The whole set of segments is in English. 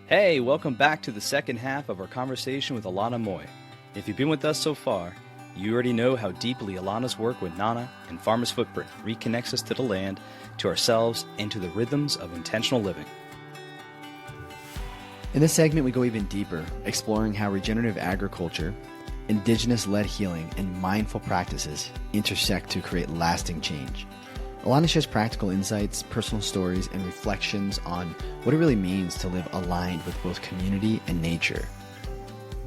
Hey, welcome back to the second half of our conversation with Alana Mooi. If you've been with us so far, you already know how deeply Alana's work with Nana and Farmer's Footprint reconnects us to the land, to ourselves, and to the rhythms of intentional living. In this segment, we go even deeper, exploring how regenerative agriculture, indigenous-led healing, and mindful practices intersect to create lasting change. Alana shares practical insights, personal stories, and reflections on what it really means to live aligned with both community and nature.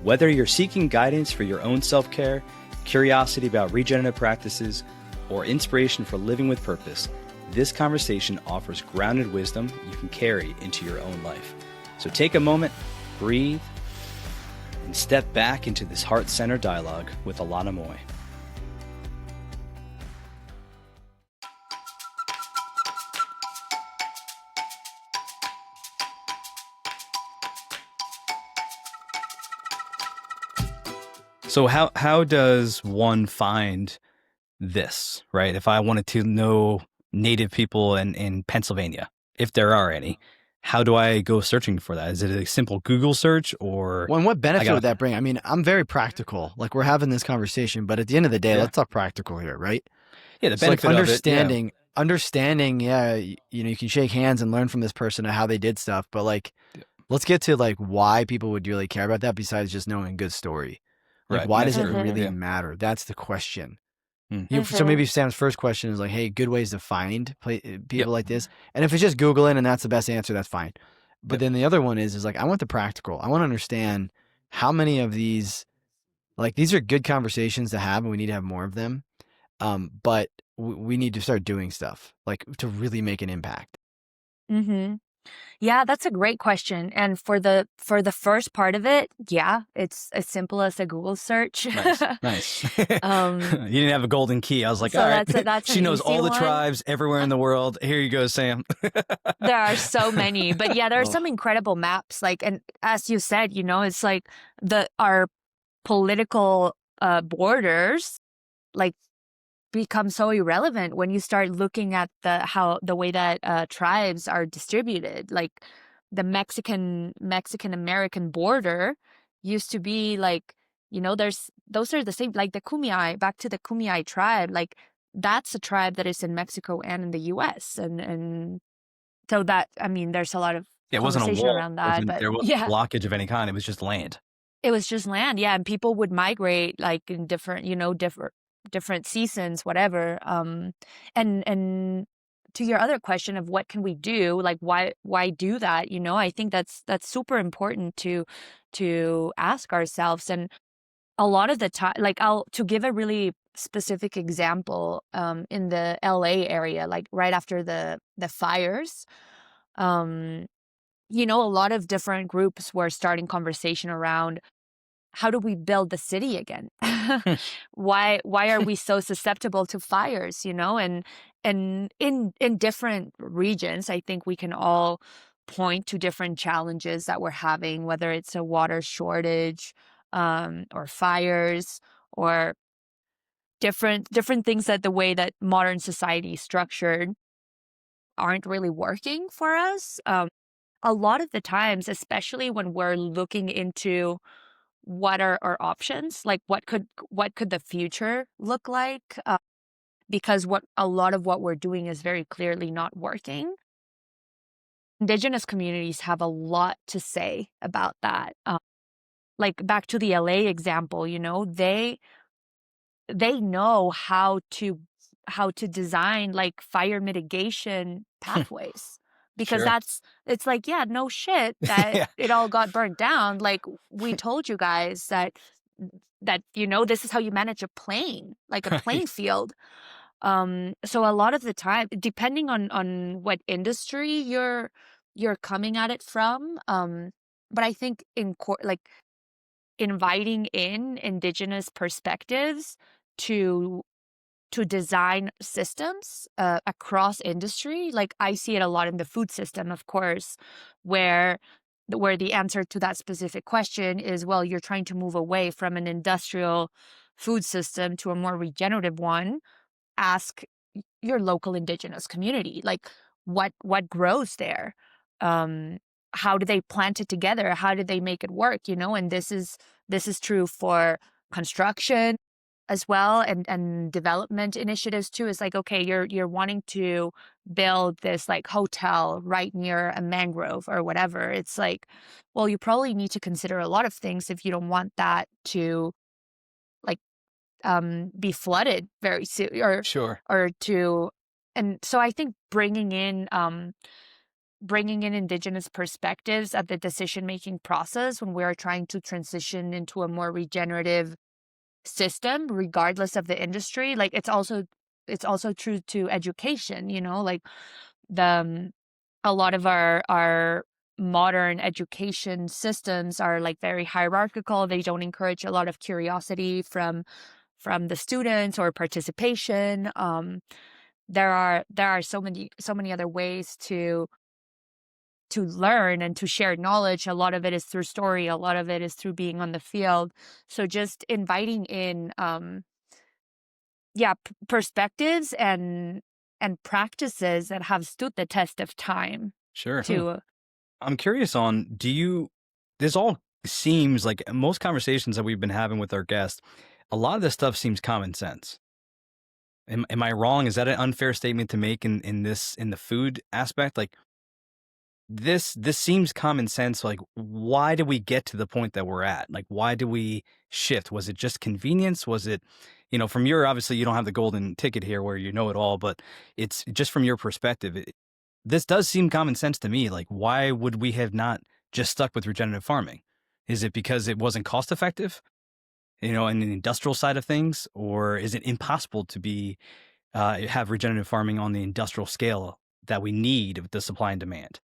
Whether you're seeking guidance for your own self-care, curiosity about regenerative practices, or inspiration for living with purpose, this conversation offers grounded wisdom you can carry into your own life. So take a moment, breathe, and step back into this heart-centered dialogue with Alana Mooi. So how does one find this, right? If I wanted to know Native people in Pennsylvania, if there are any, how do I go searching for that? Is it a simple Google search or? Well, and what benefit would that bring? I mean, I'm very practical. Like, we're having this conversation, but at the end of the day, let's talk practical here, right? Yeah, the benefit of it, understanding, you can shake hands and learn from this person and how they did stuff, but let's get to why people would really care about that besides just knowing a good story. Why does it really matter? That's the question. So maybe Sam's first question is hey, good ways to find people like this. And if it's just Googling and that's the best answer, that's fine. But then the other one is I want the practical. I want to understand how many of these, these are good conversations to have and we need to have more of them. But we need to start doing stuff to really make an impact. Mm-hmm. Yeah, that's a great question. And for the first part of it, it's as simple as a Google search. Nice. You didn't have a golden key. I was like, all right, that's she knows all the tribes everywhere in the world. Here you go, Sam. There are so many, but there are some incredible maps. And as you said, it's our political borders, become so irrelevant when you start looking at the way that tribes are distributed. The Mexican American border used to be those are the same, the Kumeyaay, back to the Kumeyaay tribe. That's a tribe that is in Mexico and in the US. And so that, there's a lot of conversation around that. But there wasn't blockage of any kind. It was just land. It was just land. Yeah. And people would migrate in different seasons, whatever. And to your other question of what can we do, why do that? I think that's super important to ask ourselves. And a lot of the time, to give a really specific example, in the LA area, right after the fires, a lot of different groups were starting conversation around how do we build the city again? Why are we so susceptible to fires, and in different regions, I think we can all point to different challenges that we're having, whether it's a water shortage, or fires, or different things that the way that modern society is structured aren't really working for us. A lot of the times, especially when we're looking into what are our options, what could the future look like, because a lot of what we're doing is very clearly not working. Indigenous communities have a lot to say about that. Back to the LA example, they know how to design fire mitigation pathways. Because it's no shit that it all got burnt down. We told you guys that this is how you manage a plane, a playing field. So a lot of the time, depending on what industry you're coming at it from, but I think inviting in Indigenous perspectives to design systems across industry. I see it a lot in the food system, of course, where the answer to that specific question is, well, you're trying to move away from an industrial food system to a more regenerative one. Ask your local Indigenous community, what grows there. how do they plant it together? How did they make it work? And this is true for construction as well, and development initiatives too. It's like, okay, you're wanting to build this like hotel right near a mangrove or whatever. It's like, well, you probably need to consider a lot of things if you don't want that to like be flooded very soon, or to. And so I think bringing in Indigenous perspectives at the decision-making process when we're trying to transition into a more regenerative system, regardless of the industry. Like it's also true to education, like a lot of our modern education systems are like very hierarchical. They don't encourage a lot of curiosity from the students or participation. There are so many other ways to learn and to share knowledge. A lot of it is through story. A lot of it is through being on the field. So just inviting in, perspectives and practices that have stood the test of time. Sure. I'm curious on, this all seems like most conversations that we've been having with our guests, a lot of this stuff seems common sense. Am I wrong? Is that an unfair statement to make in the food aspect? Like, this seems common sense. Like, why did we get to the point that we're at? Like, why do we shift? Was it just convenience? Was it, from obviously you don't have the golden ticket here where you know it all, but it's just from your perspective. This does seem common sense to me. Like, why would we have not just stuck with regenerative farming? Is it because it wasn't cost effective, in the industrial side of things? Or is it impossible to have regenerative farming on the industrial scale that we need with the supply and demand?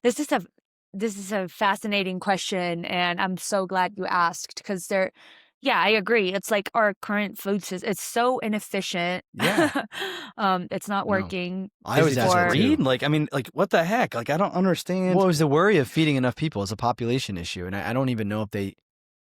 This is a fascinating question, and I'm so glad you asked, because I agree. It's like our current food system, it's so inefficient. Yeah. It's not working. I always ask that too. Like, what the heck? Like, I don't understand. Well, it was the worry of feeding enough people as a population issue, and I don't even know if they.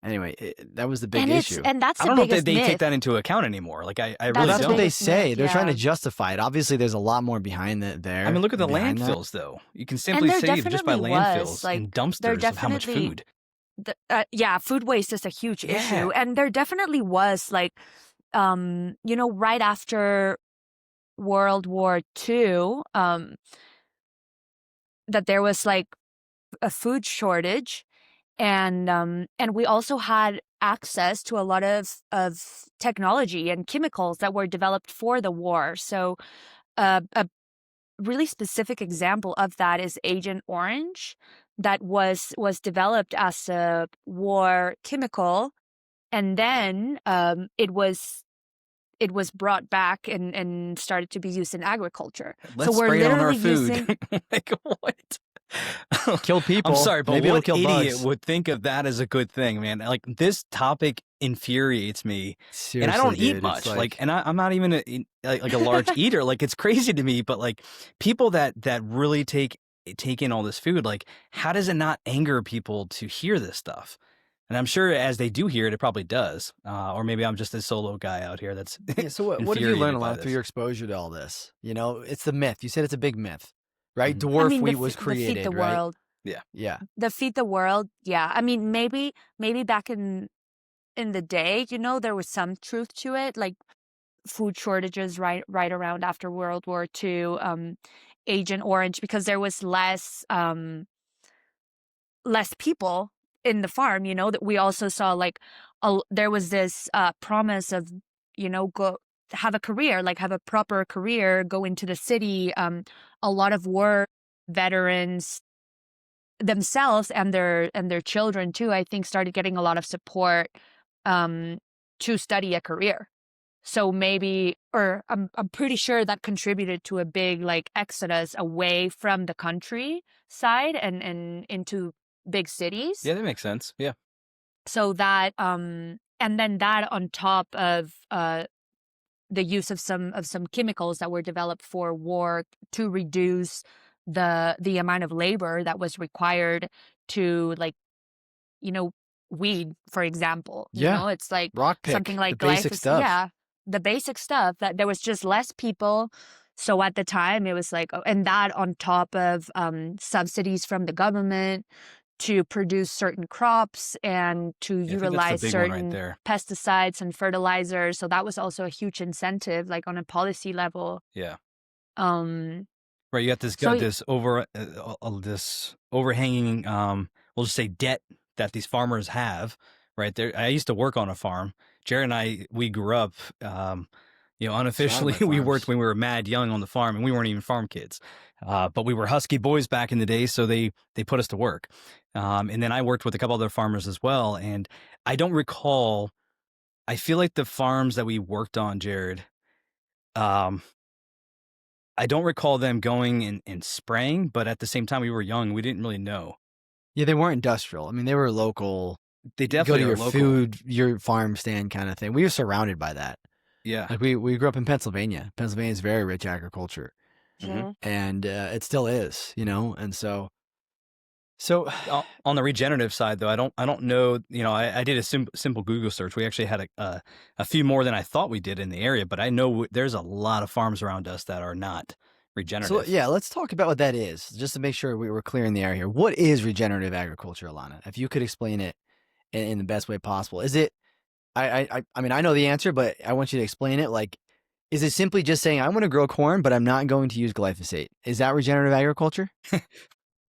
Anyway, that was the big issue. And that's I don't know if they take that into account anymore. Like, I really that's don't. what they say. They're trying to justify it. Obviously, there's a lot more behind that there. I mean, look at the landfills, though. You can simply save just by landfills and dumpsters of how much food. Food waste is a huge issue. And there definitely was, like, right after World War II, that there was, like, a food shortage. And we also had access to a lot of technology and chemicals that were developed for the war. So a really specific example of that is Agent Orange, that was developed as a war chemical, and then it was brought back and started to be used in agriculture. Let's spray it on our food. Like, what? Kill people. I'm sorry, but maybe what it'll kill idiot bugs. would think of that as a good thing, man? Like, this topic infuriates me. Seriously, and I don't eat dude, much. And I'm not even a large eater. Like, it's crazy to me. But like, people that really take in all this food, like, how does it not anger people to hear this stuff? And I'm sure as they do hear it, it probably does. Or maybe I'm just a solo guy out here that's So what did you learn a lot through your exposure to all this? It's the myth. You said it's a big myth, right? Mm-hmm. Dwarf wheat was created, the Feed the right? World. Yeah. The Feed the World. Yeah. I mean, maybe back in the day, there was some truth to it, like food shortages right around after World War II, Agent Orange, because there was less people in the farm, that we also saw, like, there was this promise of, go have a career, like have a proper career, go into the city. A lot of war veterans themselves and their children too, I think, started getting a lot of support to study a career. So maybe, or I'm pretty sure that contributed to a big, like, exodus away from the countryside and into big cities. Yeah, that makes sense. Yeah. So that and then that on top of the use of some chemicals that were developed for war to reduce the amount of labor that was required to, like, weed, for example. It's like rock pick, something like the basic stuff. Yeah, the basic stuff, that there was just less people So at the time it was like, and that on top of subsidies from the government to produce certain crops and to utilize certain pesticides and fertilizers. So that was also a huge incentive, like on a policy level. Yeah. Right. You got this this overhanging, we'll just say debt that these farmers have. Right there. I used to work on a farm. Jared and I, we grew up, unofficially we worked when we were mad young on the farm, and we weren't even farm kids. But we were Husky boys back in the day, so they put us to work. And then I worked with a couple other farmers as well. And I don't recall, I feel like the farms that we worked on, Jared, I don't recall them going and spraying, but at the same time we were young, we didn't really know. Yeah, they weren't industrial. I mean, they were local. They definitely go to your local. food, your farm stand kind of thing. We were surrounded by that. Yeah. Like we grew up in Pennsylvania. Pennsylvania is very rich agriculture. Mm-hmm. And it still is, and so on the regenerative side, though, I don't know, I did a simple Google search. We actually had a few more than I thought we did in the area, but I know there's a lot of farms around us that are not regenerative. So yeah, let's talk about what that is, just to make sure we were clear in the air here. What is regenerative agriculture, Alana? If you could explain it in the best way possible. Is it, I mean, I know the answer, but I want you to explain it. Like, is it simply just saying, I'm going to grow corn, but I'm not going to use glyphosate? Is that regenerative agriculture?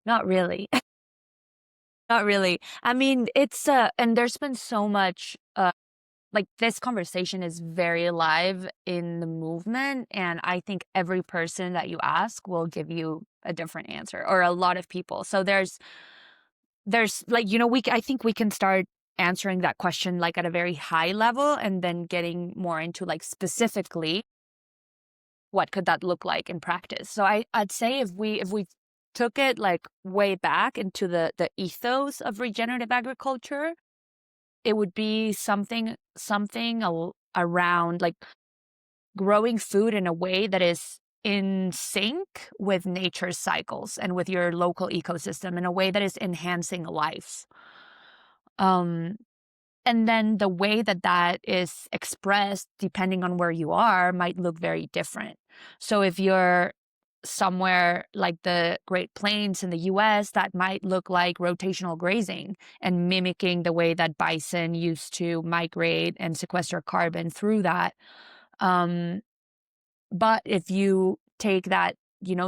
Not really. Not really. I mean, it's, and there's been so much, like this conversation is very alive in the movement. And I think every person that you ask will give you a different answer, or a lot of people. So there's like, I think we can start answering that question like at a very high level, and then getting more into like specifically what could that look like in practice. So I'd say if we took it like way back into the ethos of regenerative agriculture, it would be something around like growing food in a way that is in sync with nature's cycles and with your local ecosystem, in a way that is enhancing life. And then the way that is expressed, depending on where you are, might look very different. So if you're somewhere like the Great Plains in the US, that might look like rotational grazing and mimicking the way that bison used to migrate and sequester carbon through that. But if you take that,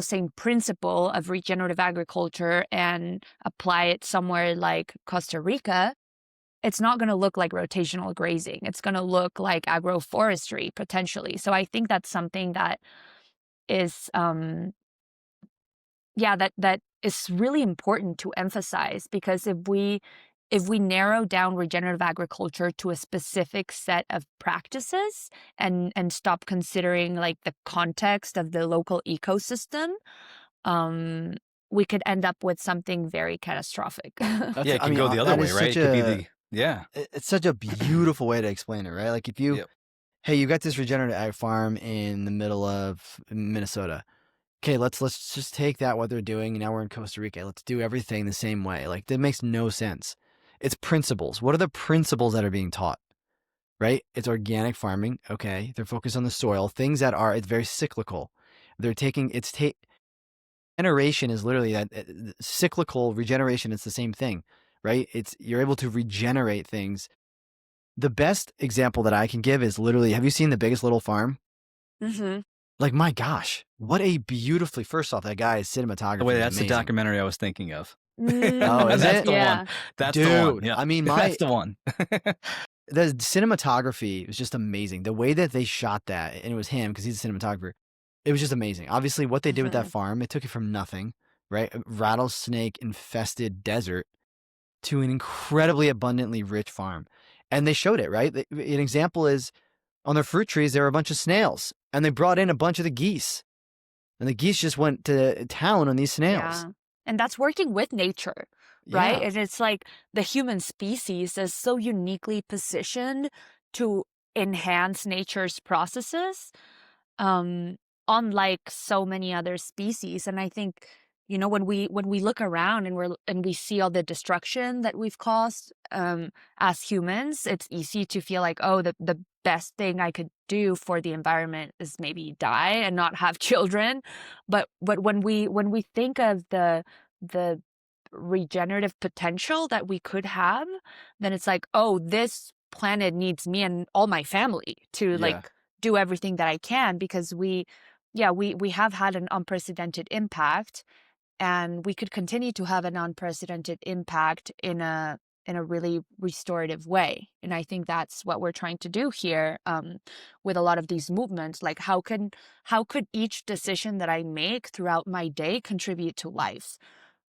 same principle of regenerative agriculture and apply it somewhere like Costa Rica, it's not going to look like rotational grazing. It's going to look like agroforestry potentially. So I think that's something that is, that is really important to emphasize, because if we narrow down regenerative agriculture to a specific set of practices and stop considering like the context of the local ecosystem, we could end up with something very catastrophic. It can go the other way, right? It's such a beautiful way to explain it, right? Like if you, hey, you got this regenerative ag farm in the middle of Minnesota. Okay, let's just take that, what they're doing, and now we're in Costa Rica. Let's do everything the same way. Like, that makes no sense. It's principles. What are the principles that are being taught, right? It's organic farming. Okay, they're focused on the soil. Things that it's very cyclical. They're taking, regeneration is literally that cyclical regeneration. It's the same thing, right? You're able to regenerate things. The best example that I can give is literally, have you seen The Biggest Little Farm? Mm-hmm. Like, my gosh, what a beautifully, first off, that guy's cinematography. Wait, that's the documentary I was thinking of. Oh, is that's it? The one. That's the one. Yeah. I mean, that's the one. The cinematography was just amazing. The way that they shot that, and it was him because he's a cinematographer. It was just amazing. Obviously, what they did with that farm, it took it from nothing, right? A rattlesnake-infested desert to an incredibly abundantly rich farm. And they showed it, right? An example is, on their fruit trees, there were a bunch of snails, and they brought in a bunch of the geese. And the geese just went to town on these snails. Yeah. And that's working with nature, right? And it's like the human species is so uniquely positioned to enhance nature's processes, unlike so many other species. And I think, You know, when we look around and we see all the destruction that we've caused as humans, it's easy to feel like, oh, the best thing I could do for the environment is maybe die and not have children. But when we think of the regenerative potential that we could have, then it's like, oh, this planet needs me and all my family to like do everything that I can, because we have had an unprecedented impact, and we could continue to have an unprecedented impact in a really restorative way. And I think that's what we're trying to do here with a lot of these movements. Like, how could each decision that I make throughout my day contribute to life?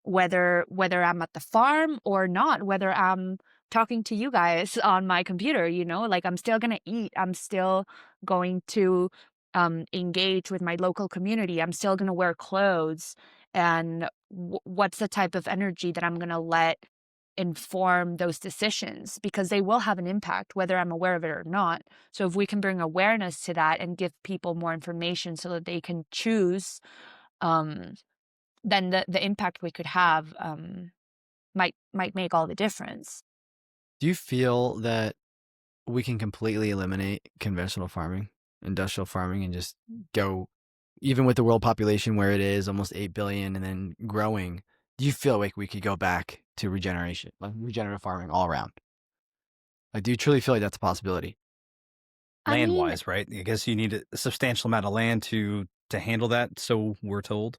Whether I'm at the farm or not, whether I'm talking to you guys on my computer, you know, like I'm still going to eat. I'm still going to engage with my local community. I'm still going to wear clothes. And what's the type of energy that I'm going to let inform those decisions? Because they will have an impact, whether I'm aware of it or not. So if we can bring awareness to that and give people more information so that they can choose, then the impact we could have might make all the difference. Do you feel that we can completely eliminate conventional farming, industrial farming, and just go, even with the world population where it is almost 8 billion and then growing, do you feel like we could go back to regeneration, like regenerative farming all around? Like, do you truly feel like that's a possibility? Land-wise, right? I guess you need a substantial amount of land to handle that, so we're told.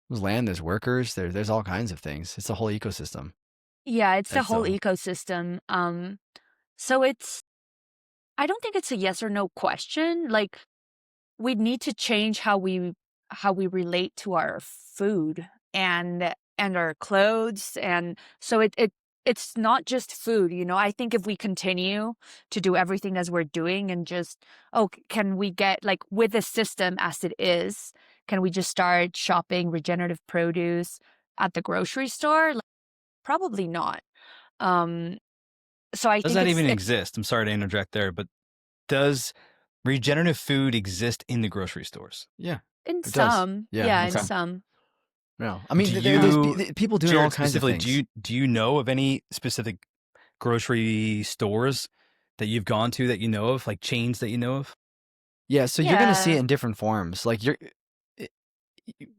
There's land, there's workers, there's all kinds of things. It's a whole ecosystem. Yeah, it's the whole ecosystem. So I don't think it's a yes or no question. Like, we need to change how we relate to our food and our clothes. And so it's not just food, you know. I think if we continue to do everything as we're doing and just, can we get, like, with the system as it is, can we just start shopping regenerative produce at the grocery store? Like, probably not. So I think does that even exist? I'm sorry to interject there, but does regenerative food exist in the grocery stores? Yeah. In some. Yeah, in okay. some. No. I mean, there's people doing all kinds of things. Do you know of any specific grocery stores that you've gone to that you know of, like chains that you know of? Yeah, so you're going to see it in different forms. Like,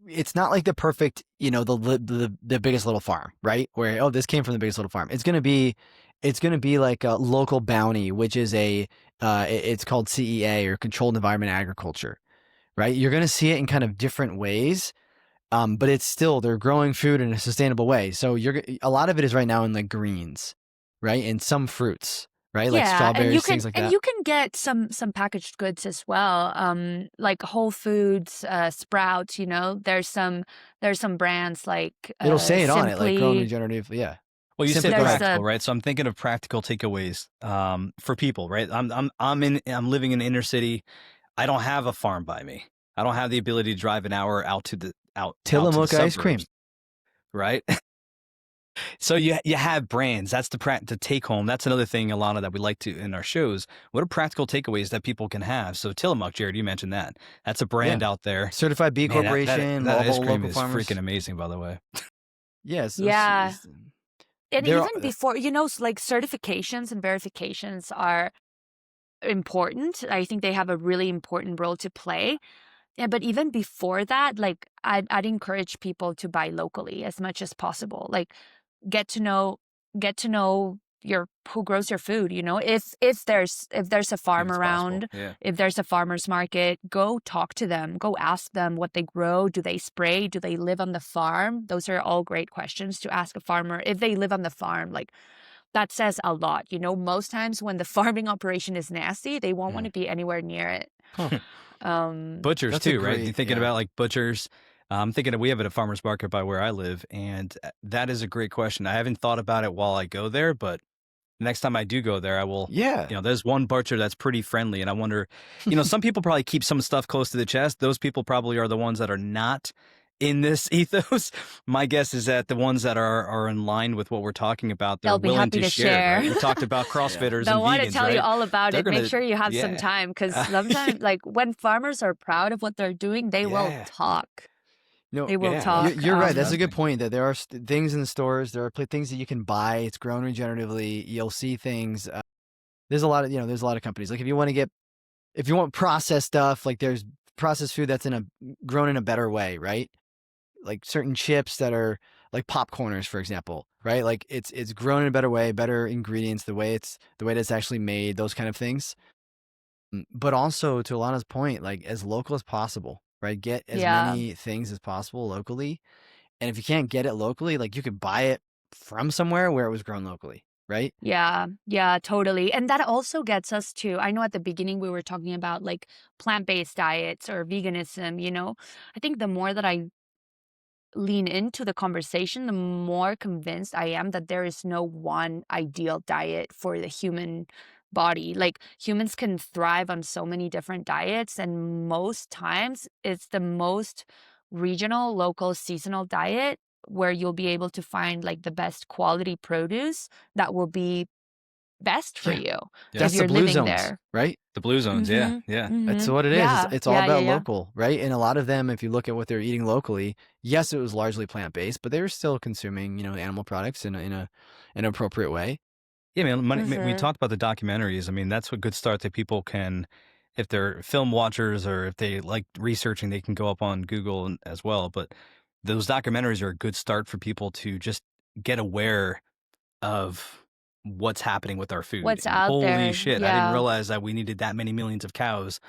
it's not like the perfect, you know, the biggest little farm, right? Where, oh, this came from the biggest little farm. It's going to be like a local bounty, which is it's called CEA, or controlled environment agriculture, right? You're going to see it in kind of different ways. But it's still, they're growing food in a sustainable way. So a lot of it is right now in like greens, right? And some fruits, right? Like strawberries, things like that. And you can get some packaged goods as well. Like Whole Foods, Sprouts, you know, there's some brands like it'll say it Simply, on it, like grown regenerative. Yeah. Well, you said practical, right? So I'm thinking of practical takeaways for people, right? I'm living in the inner city. I don't have a farm by me. I don't have the ability to drive an hour out to the Tillamook ice cream, right? So you have brands. That's the take home. That's another thing, Alana, that we like to in our shows. What are practical takeaways that people can have? So Tillamook, Jared, you mentioned that. That's a brand out there. Certified B Corporation. That ice cream is freaking amazing, by the way. Yes. Yeah. And even before, you know, like certifications and verifications are important. I think they have a really important role to play. Yeah, but even before that, like I'd encourage people to buy locally as much as possible. Like get to know who grows your food. You know, if there's a farm around, if there's a farmer's market, go talk to them. Go ask them what they grow. Do they spray? Do they live on the farm? Those are all great questions to ask a farmer. If they live on the farm, like that says a lot. You know, most times when the farming operation is nasty, they won't want to be anywhere near it. Huh. Butchers too, right? You're thinking about like butchers. I'm thinking we have a farmer's market by where I live, and that is a great question. I haven't thought about it while I go there, but next time I do go there, I will. Yeah. You know, there's one butcher that's pretty friendly, and I wonder, you know, some people probably keep some stuff close to the chest. Those people probably are the ones that are not in this ethos. My guess is that the ones that are in line with what we're talking about, they're willing to share. Right? We talked about CrossFitters and vegans, want to tell you all about it. Make sure you have yeah. some time, because sometimes, like when farmers are proud of what they're doing, they will talk. No, They will Yeah, talk. you're right. That's a disgusting. good point. That there are things in the stores. There are things that you can buy. It's grown regeneratively. You'll see things. There's a lot of there's a lot of companies. Like if you want processed stuff, like there's processed food that's grown in a better way, right? Like certain chips that are like popcorners, for example, right? Like it's grown in a better way, better ingredients, the way it's actually made, those kind of things. But also to Alana's point, like as local as possible, right? Get as Yeah. many things as possible locally. And if you can't get it locally, like you could buy it from somewhere where it was grown locally, right? Yeah, yeah, totally. And that also gets us to, I know at the beginning we were talking about like plant-based diets or veganism, I think the more that I lean into the conversation, the more convinced I am that there is no one ideal diet for the human body. Like humans can thrive on so many different diets, and most times it's the most regional, local, seasonal diet where you'll be able to find like the best quality produce that will be best for Yeah. you Yeah. if That's the you're blue living zones, there. right? The blue zones. Yeah, Mhm. yeah. That's Mhm. what it is. Yeah. It's all Yeah, yeah, about yeah. local, right? And a lot of them, if you look at what they're eating locally, yes, it was largely plant-based, but they were still consuming, animal products in an appropriate way. Yeah, man. For We sure. talked about the documentaries. I mean, that's a good start that people can, if they're film watchers or if they like researching, they can go up on Google as well. But those documentaries are a good start for people to just get aware of what's happening with our food. What's And out holy there. shit, I didn't Yeah. realize that we needed that many millions of cows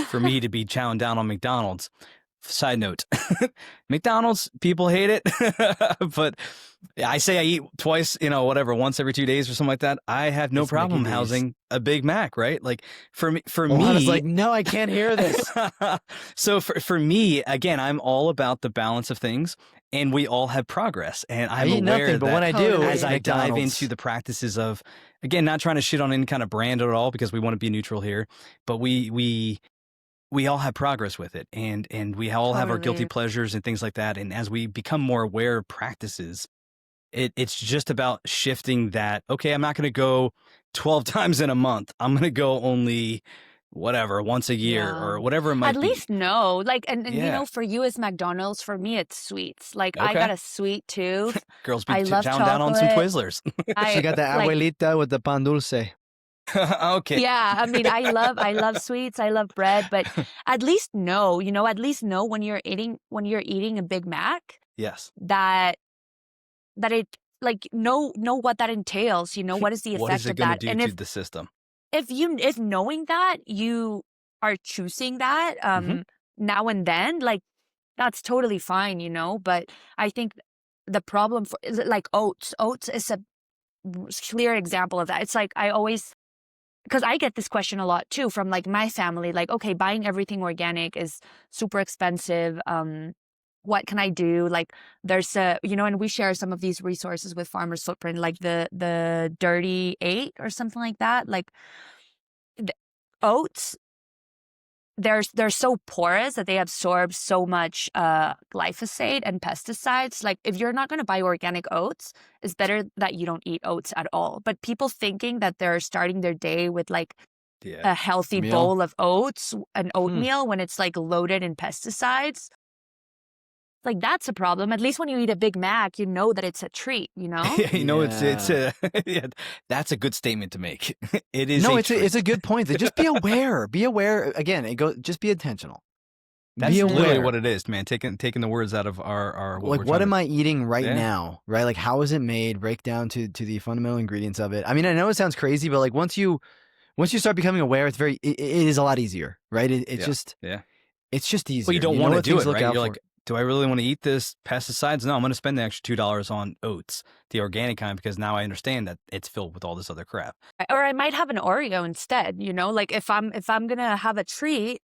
for me to be chowing down on McDonald's. Side note, McDonald's, people hate it, but I say I eat twice, once every 2 days or something like that. I have no It's Mickey problem D's. housing a Big Mac, right? Like for Alana's me, like, no, I can't hear this. so for me, again, I'm all about the balance of things, and we all have progress, and I I'm eat aware nothing, but when that I do, Totally. as it's I dive McDonald's. into the practices of, again, not trying to shit on any kind of brand at all because we want to be neutral here, but we all have progress with it, and we all have our guilty Totally. pleasures and things like that. And as we become more aware of practices, it's just about shifting that. Okay, I'm not going to go 12 times in a month. I'm going to go only whatever once a year Yeah. or whatever it At might be. least know. Like, and Yeah. for you it's McDonald's. For me, it's sweets. Like, I Okay. got a sweet tooth. Girls be I love chowing down on some chocolate. Twizzlers. She I got the like, abuelita with the pan dulce. Okay. yeah. I mean, I love sweets. I love bread. But at least know. At least know when you're eating a Big Mac Yes. that it like know what that entails. What is the What is effect it of going to that? do And to the system? if knowing that you are choosing that now and then, like that's totally fine, but I think the problem for like oats is a clear example of that. It's like I always, because I get this question a lot too from like my family, like, okay, buying everything organic is super expensive. What can I do? Like there's and we share some of these resources with Farmers Footprint, like the Dirty 8 or something like that. Like the oats, they're so porous that they absorb so much glyphosate and pesticides. Like if you're not going to buy organic oats, it's better that you don't eat oats at all. But people thinking that they're starting their day with like a healthy bowl of oats, an oatmeal, when it's like loaded in pesticides, like that's a problem. At least when you eat a Big Mac, you know that it's a treat, It's yeah, that's a good statement to make. It is. No, it's a good point. Just be aware. Be aware. Again, just be intentional. That's be literally aware. what it is, man. Taking the words out of our what am I eating right Yeah. now? Right? Like how is it made? Break down to the fundamental ingredients of it. I mean, I know it sounds crazy, but like once you start becoming aware, it is a lot easier, right? It's just easier. Well, you don't want to do it, right? You're for. like, do I really want to eat this pesticides? No, I'm going to spend the extra $2 on oats, the organic kind, because now I understand that it's filled with all this other crap. Or I might have an Oreo instead, like if I'm gonna have a treat,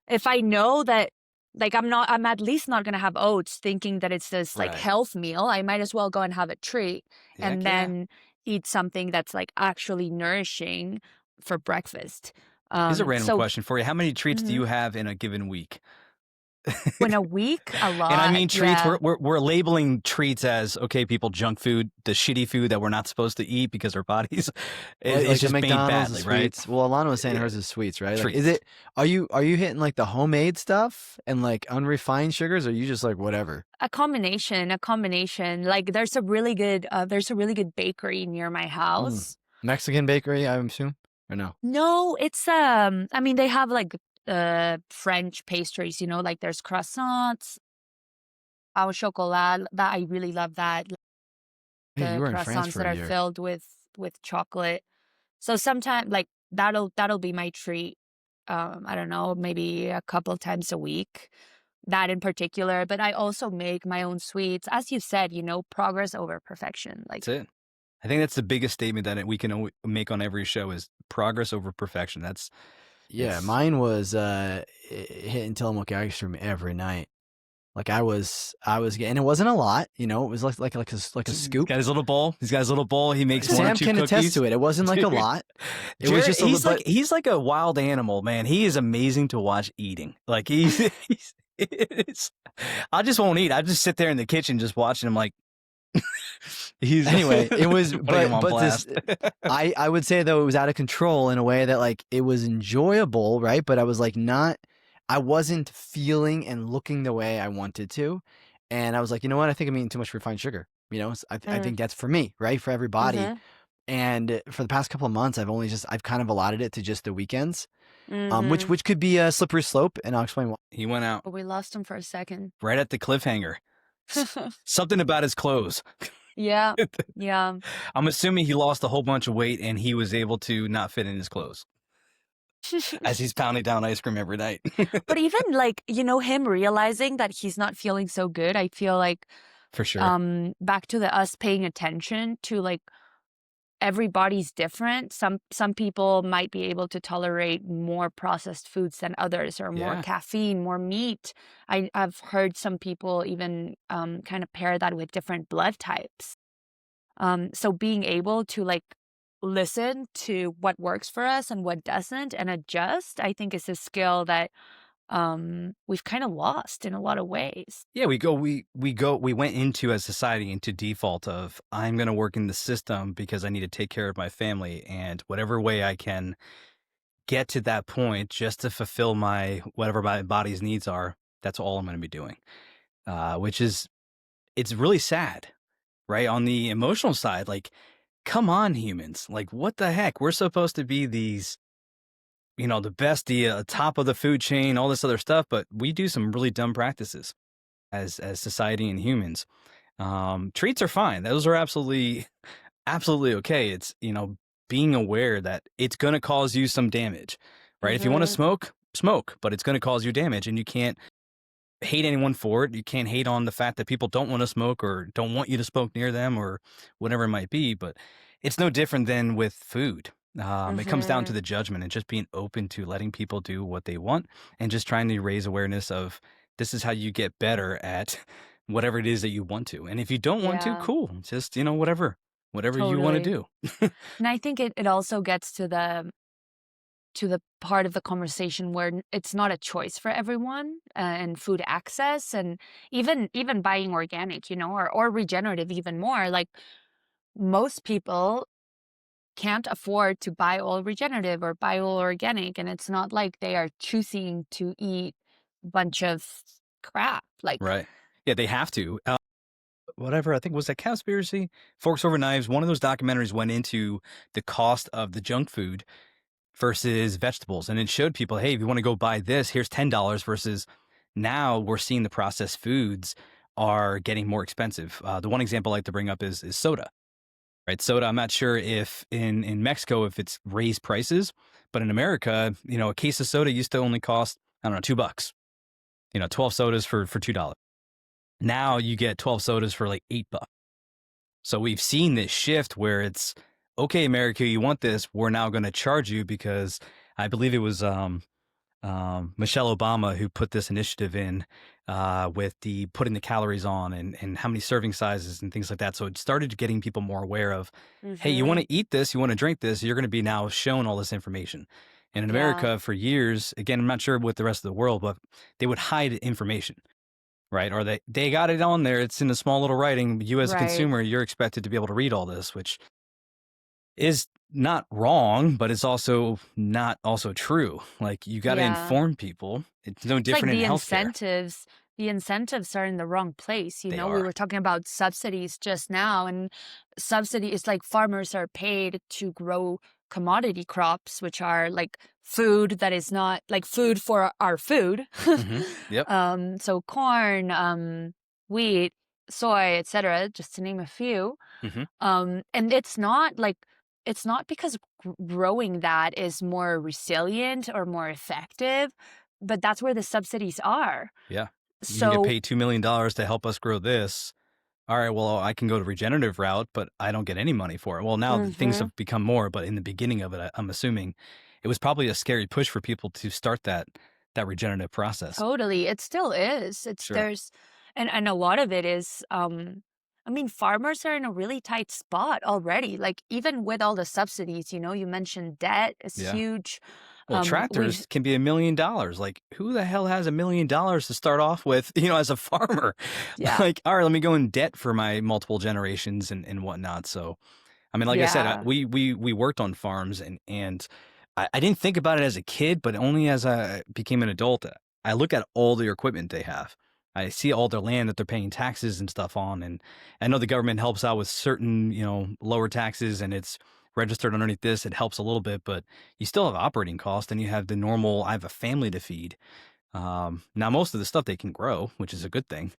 if I know that like I'm at least not gonna have oats thinking that it's this like health meal, I might as well go and have a treat and then eat something that's like actually nourishing for breakfast. Here's a random question for you. How many treats do you have in a given week? In a week, a lot. And I mean treats, we're labeling treats as, okay, people, junk food, the shitty food that we're not supposed to eat because our bodies it's just made badly, right? Well, Alana was saying hers is sweets, right? Like, is it, are you hitting like the homemade stuff and like unrefined sugars, or are you just like whatever? A combination. Like there's a really good bakery near my house. Mexican bakery, I assume, or no? No, it's I mean, they have like French pastries, you know, like there's croissants, au chocolat. That I really love that. The croissants that are filled with chocolate. So sometimes like that'll be my treat. I don't know, maybe a couple times a week. That in particular, but I also make my own sweets. As you said, you know, progress over perfection. Like, that's it. I think that's the biggest statement that we can make on every show is progress over perfection. Mine was hitting Tillamook ice cream every night. Like I was getting, it wasn't a lot, you know, it was like a scoop. He's got his little bowl. He makes Sam one or two can cookies. attest to it. It wasn't like a lot. It was just he's like a wild animal, man. He is amazing to watch eating. Like I just won't eat. I just sit there in the kitchen just watching him. Like anyway, it was I would say though it was out of control in a way that like it was enjoyable, right? But I was like I wasn't feeling and looking the way I wanted to, and I was like, you know what? I think I'm eating too much refined sugar. You know, I think that's for me, right? For everybody. And for the past couple of months, I've kind of allotted it to just the weekends. Which could be a slippery slope, and I'll explain why. He went out. We lost him for a second. Right at the cliffhanger. Something about his clothes. Yeah. I'm assuming he lost a whole bunch of weight and he was able to not fit in his clothes. As he's pounding down ice cream every night. But even like, you know, him realizing that he's not feeling so good, I feel like for sure. Back to us paying attention to like everybody's different. Some people might be able to tolerate more processed foods than others, or more caffeine, more meat. I've heard some people even kind of pair that with different blood types. So being able to like listen to what works for us and what doesn't and adjust, I think is a skill that we've kind of lost in a lot of ways. Yeah, we went into as society into default of I'm going to work in the system because I need to take care of my family, and whatever way I can get to that point just to fulfill whatever my body's needs are, that's all I'm going to be doing. It's really sad, right? On the emotional side, like, come on, humans, like what the heck? We're supposed to be these, you know, the best, the top of the food chain, all this other stuff, but we do some really dumb practices as society and humans. Treats are fine. Those are absolutely okay. It's, you know, being aware that it's going to cause you some damage, right? If you want to smoke, but it's going to cause you damage, and you can't hate anyone for it. You can't hate on the fact that people don't want to smoke or don't want you to smoke near them or whatever it might be, but it's no different than with food. It comes down to the judgment and just being open to letting people do what they want and just trying to raise awareness of this is how you get better at whatever it is that you want to. And if you don't want to, cool. Just, you know, whatever you want to do. And I think it also gets to the part of the conversation where it's not a choice for everyone, and food access, and even buying organic, you know, or regenerative even more. Like most people can't afford to buy all regenerative or buy all organic, and it's not like they are choosing to eat a bunch of crap. Like, right. Yeah, they have to. Whatever, I think was that Cowspiracy? Forks Over Knives. One of those documentaries went into the cost of the junk food versus vegetables. And it showed people, hey, if you want to go buy this, here's $10 versus now we're seeing the processed foods are getting more expensive. The one example I like to bring up is soda. Right, soda. I'm not sure if in Mexico if it's raised prices, but in America, you know, a case of soda used to only cost, I don't know, $2. You know, 12 sodas for $2. Now you get 12 sodas for like $8. So we've seen this shift where it's okay, America, you want this? We're now going to charge you because I believe it was Michelle Obama who put this initiative in with the putting the calories on and how many serving sizes and things like that. So it started getting people more aware of, hey, you want to eat this, you want to drink this, you're going to be now shown all this information. And in America for years, again, I'm not sure what the rest of the world, but they would hide information, right? Or they got it on there. It's in a small little writing. You as a consumer, you're expected to be able to read all this, which is not wrong, but it's also not also true. Like, you got to inform people. It's no different in healthcare. The incentives are in the wrong place. They We are. were talking about subsidies just now, and subsidy is like farmers are paid to grow commodity crops, which are like food that is not like food for our food. Yep. So corn, wheat, soy, etc., just to name a few. And it's not because growing that is more resilient or more effective, but that's where the subsidies are. Yeah. You can So get paid $2 million to help us grow this. All right, well, I can go the regenerative route, but I don't get any money for it. Well, now things have become more, but in the beginning of it, I'm assuming it was probably a scary push for people to start that regenerative process. Totally. It still is. And a lot of it is, I mean, farmers are in a really tight spot already. Like, even with all the subsidies, you mentioned debt is huge. Well, tractors can be $1 million. Like, who the hell has $1 million to start off with, as a farmer? Yeah. Like, all right, let me go in debt for my multiple generations and whatnot. So, I mean, like I said, we worked on farms and I didn't think about it as a kid, but only as I became an adult. I look at all the equipment they have. I see all their land that they're paying taxes and stuff on. And I know the government helps out with certain, lower taxes, and it's registered underneath this. It helps a little bit, but you still have operating costs, and you have the normal, I have a family to feed. Now, most of the stuff they can grow, which is a good thing,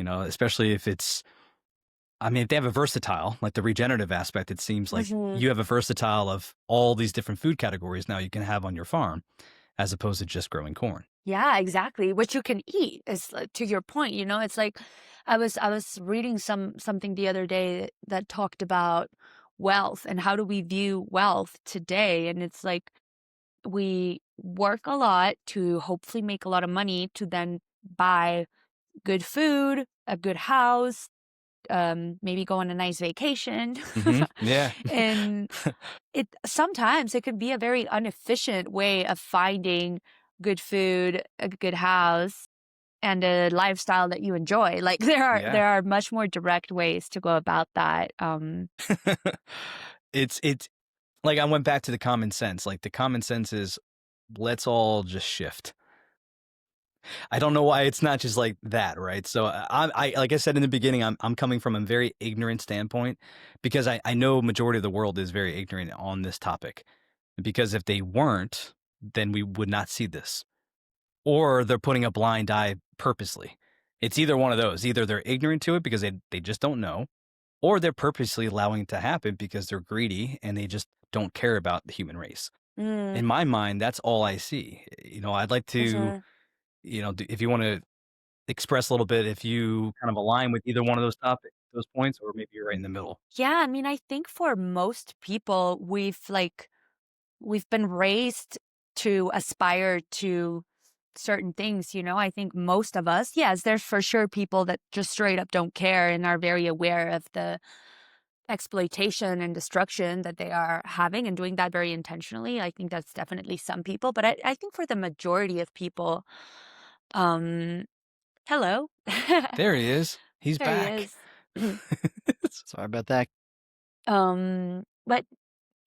especially if it's, I mean, if they have a versatile, like the regenerative aspect, it seems like you have a versatile of all these different food categories now you can have on your farm, as opposed to just growing corn. Yeah, exactly. Which you can eat is to your point. It's like I was reading something the other day that talked about wealth and how do we view wealth today, and it's like we work a lot to hopefully make a lot of money to then buy good food, a good house, maybe go on a nice vacation. Yeah. And sometimes it could be a very inefficient way of finding good food, a good house, and a lifestyle that you enjoy. Like, there are much more direct ways to go about that. It's like, I went back to the common sense. Like, the common sense is, let's all just shift. I don't know why it's not just like that, right? So I like I said in the beginning, I'm coming from a very ignorant standpoint, because I know majority of the world is very ignorant on this topic. Because if they weren't, then we would not see this. Or they're putting a blind eye purposely. It's either one of those. Either they're ignorant to it because they just don't know, or they're purposely allowing it to happen because they're greedy and they just don't care about the human race. In my mind, that's all I see. I'd like to, if you want to express a little bit, if you kind of align with either one of those points, or maybe you're right in the middle. Yeah, I mean, I think for most people, we've been raised to aspire to certain things. I think most of us, yes, there's for sure people that just straight up don't care and are very aware of the exploitation and destruction that they are having and doing that very intentionally. I think that's definitely some people, but I think for the majority of people, hello. There he is. He's there back. He is. Sorry about that. But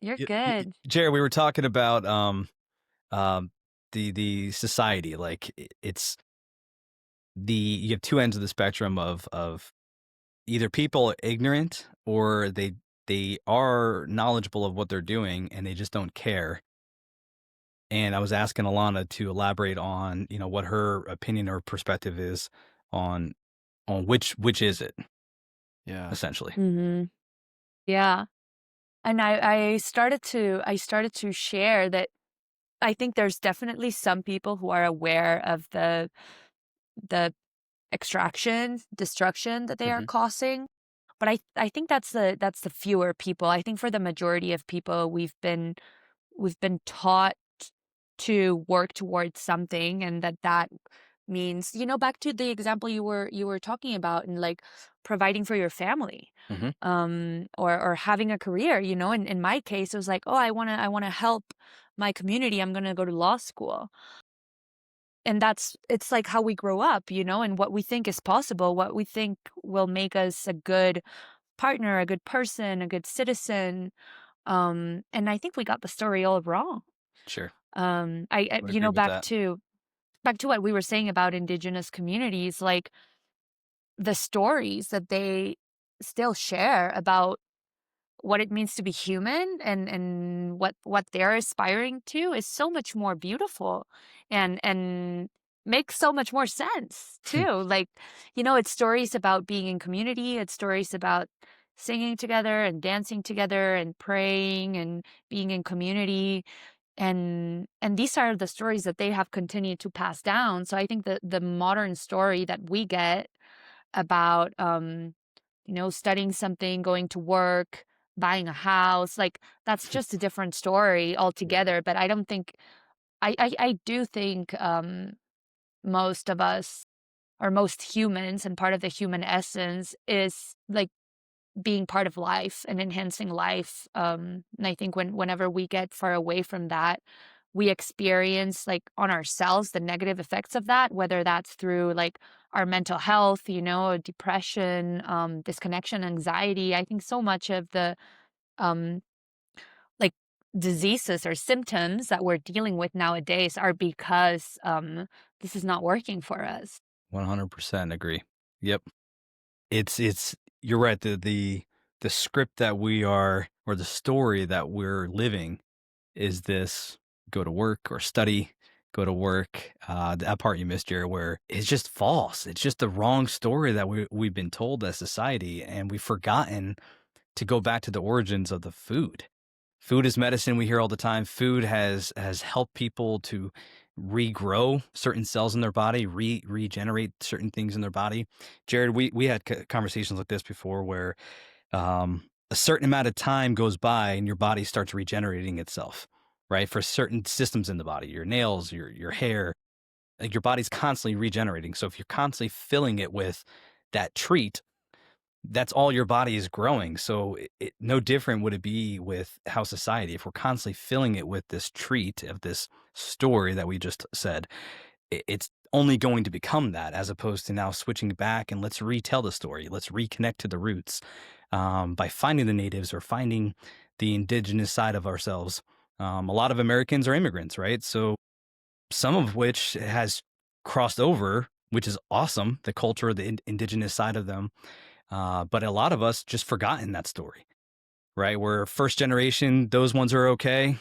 you're good. Jared, we were talking about the society. Like, it's you have two ends of the spectrum of either people are ignorant, or they are knowledgeable of what they're doing and they just don't care. And I was asking Alana to elaborate on, what her opinion or perspective is on which is it. Yeah. Essentially. Yeah. And I started to share that I think there's definitely some people who are aware of the extraction, destruction that they are causing. But I think that's the fewer people. I think for the majority of people, we've been taught to work towards something, and that means, back to the example you were talking about, and like providing for your family, or having a career. You know, in my case, it was like, oh, I wanna help my community. I'm gonna go to law school. And it's like how we grow up, you know, and what we think is possible, what we think will make us a good partner, a good person, a good citizen. And I think we got the story all wrong. Sure. I Would you agree know, with that. back to what we were saying about Indigenous communities, like the stories that they still share about what it means to be human, and what they're aspiring to is so much more beautiful, and makes so much more sense too. Like, you know, it's stories about being in community, it's stories about singing together and dancing together and praying and being in community, and these are the stories that they have continued to pass down. So I think that the modern story that we get about you know, studying something, going to work, buying a house, like that's just a different story altogether. But I don't think I do think most of us, or most humans, and part of the human essence is like being part of life and enhancing life. And I think whenever we get far away from that, we experience like on ourselves the negative effects of that, whether that's through like our mental health, you know, depression, disconnection, anxiety. I think so much of the um, like diseases or symptoms that we're dealing with nowadays are because this is not working for us. 100% agree. Yep. It's you're right. The script that we are, or the story that we're living, is this: go to work or study, go to work. That part you missed, Jared, where it's just false. It's just the wrong story that we've been told as society, and we've forgotten to go back to the origins of the food. Food is medicine, we hear all the time. Food has helped people to regrow certain cells in their body, regenerate certain things in their body. Jared, we had conversations like this before, where a certain amount of time goes by and your body starts regenerating itself, right? For certain systems in the body, your nails, your hair, like your body's constantly regenerating. So if you're constantly filling it with that treat, that's all your body is growing. So no different would it be with how society, if we're constantly filling it with this treat of this story that we just said, it's only going to become that, as opposed to now switching back and let's retell the story. Let's reconnect to the roots, by finding the natives or finding the indigenous side of ourselves. A lot of Americans are immigrants, right? So some of which has crossed over, which is awesome, the culture, the indigenous side of them. But a lot of us just forgotten that story, right? We're first generation, those ones are okay.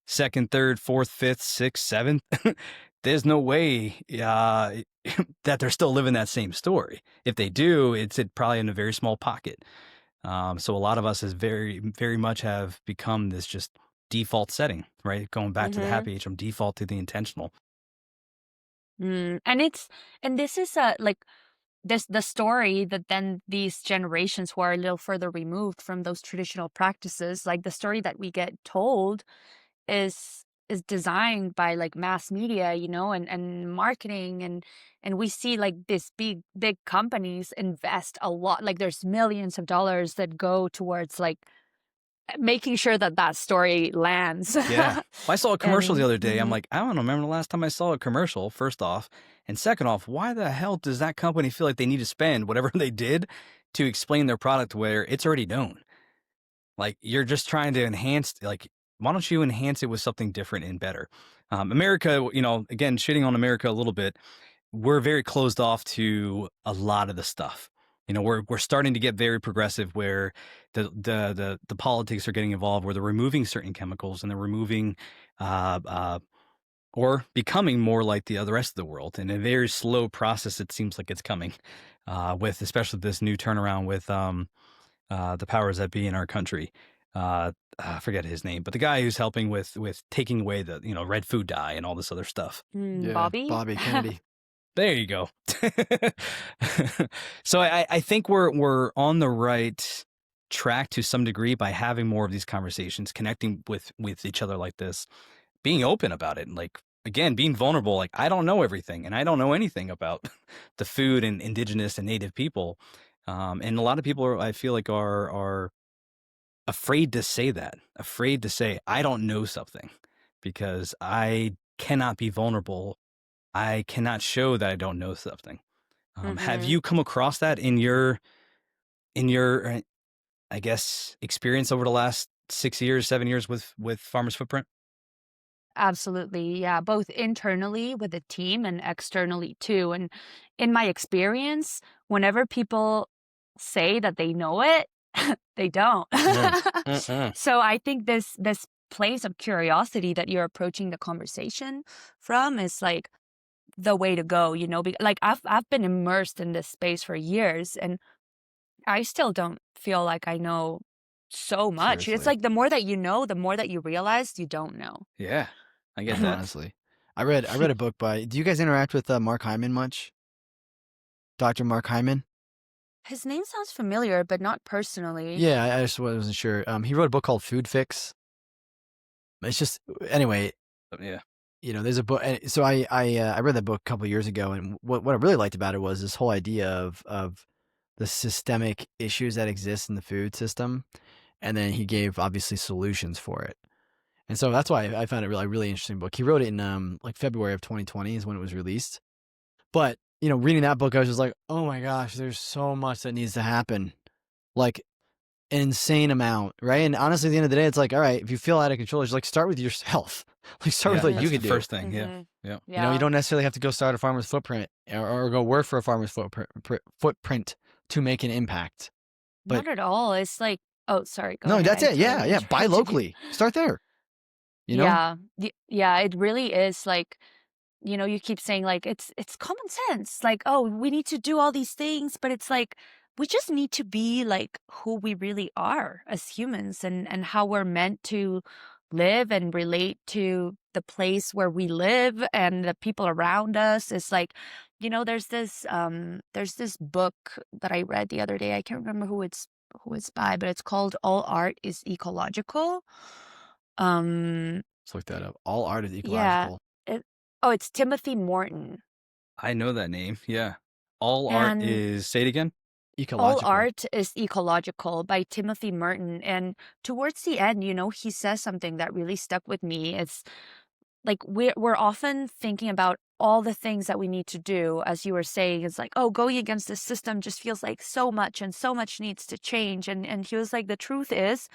Second, third, fourth, fifth, sixth, seventh, there's no way that they're still living that same story. If they do, it's probably in a very small pocket. So a lot of us has very, very much have become this just default setting, right? Going back to the happy age from default to the intentional. And this is the story that then these generations who are a little further removed from those traditional practices, like the story that we get told is designed by like mass media, you know, and marketing, and we see like this big companies invest a lot, like there's millions of dollars that go towards like making sure that that story lands. Yeah. I saw a commercial the other day. I'm Mhm. like, I don't remember the last time I saw a commercial, first off. And second off, why the hell does that company feel like they need to spend whatever they did to explain their product where it's already known? Like, you're just trying to enhance, like, why don't you enhance it with something different and better? America, you know, again, shitting on America a little bit, we're very closed off to a lot of the stuff. You know, we're starting to get very progressive, where the politics are getting involved, where they're removing certain chemicals and they're removing uh, uh, or becoming more like the rest of the world in a very slow process. It seems like it's coming, with especially this new turnaround with the powers that be in our country. I forget his name, but the guy who's helping with taking away the red food dye and all this other stuff. Yeah, Bobby? Bobby Kennedy. There you go. So I think we're on the right track to some degree by having more of these conversations, connecting with each other like this, being open about it, and like, again, being vulnerable. Like, I don't know everything, and I don't know anything about the food and indigenous and native people. And a lot of people I feel like are afraid to say that, afraid to say, I don't know something because I cannot be vulnerable. I cannot show that I don't know something. Have you come across that in your, I guess, experience over the last 6 years, 7 years with Farmers Footprint? Absolutely. Yeah. Both internally with the team and externally too. And in my experience, whenever people say that they know it, they don't. So I think this place of curiosity that you're approaching the conversation from is like the way to go, like I've been immersed in this space for years and I still don't feel like I know so much. It's Seriously. like the more that you know, the more that you realize you don't know. Yeah, I get that. Honestly. I read a book do you guys interact with Mark Hyman much? Dr. Mark Hyman? His name sounds familiar, but not personally. Yeah, I just wasn't sure. He wrote a book called Food Fix. It's just, anyway, Yeah. There's a book. So I read that book a couple of years ago, and what I really liked about it was this whole idea of the systemic issues that exist in the food system, and then he gave obviously solutions for it. And so that's why I found it really interesting book. He wrote it in like February of 2020 is when it was released. But reading that book, I was just like, oh my gosh, there's so much that needs to happen, like an insane amount, right? And honestly, at the end of the day, it's like, all right, if you feel out of control, just like start with yourself. Like start with what you can do. First thing, yeah. You don't necessarily have to go start a Farmer's Footprint or go work for a Farmer's Footprint to make an impact. But not at all. It's like, oh, sorry. Go no, ahead. that's it. Yeah. Buy locally. Start there. Yeah. Yeah. It really is like, you keep saying like, it's common sense. Like, oh, we need to do all these things, but it's like, we just need to be like who we really are as humans and how we're meant to live and relate to the place where we live and the people around us. It's like, there's this book that I read the other day. I can't remember who it's by, but it's called All Art is Ecological. Let's look that up. All art is ecological. Yeah. It's Timothy Morton. I know that name. Yeah. All art is, say it again. Ecological. All Art is Ecological by Timothy Merton. And towards the end, he says something that really stuck with me. It's like we're often thinking about all the things that we need to do. As you were saying, it's like, oh, going against the system just feels like so much and so much needs to change. And he was like, the truth is,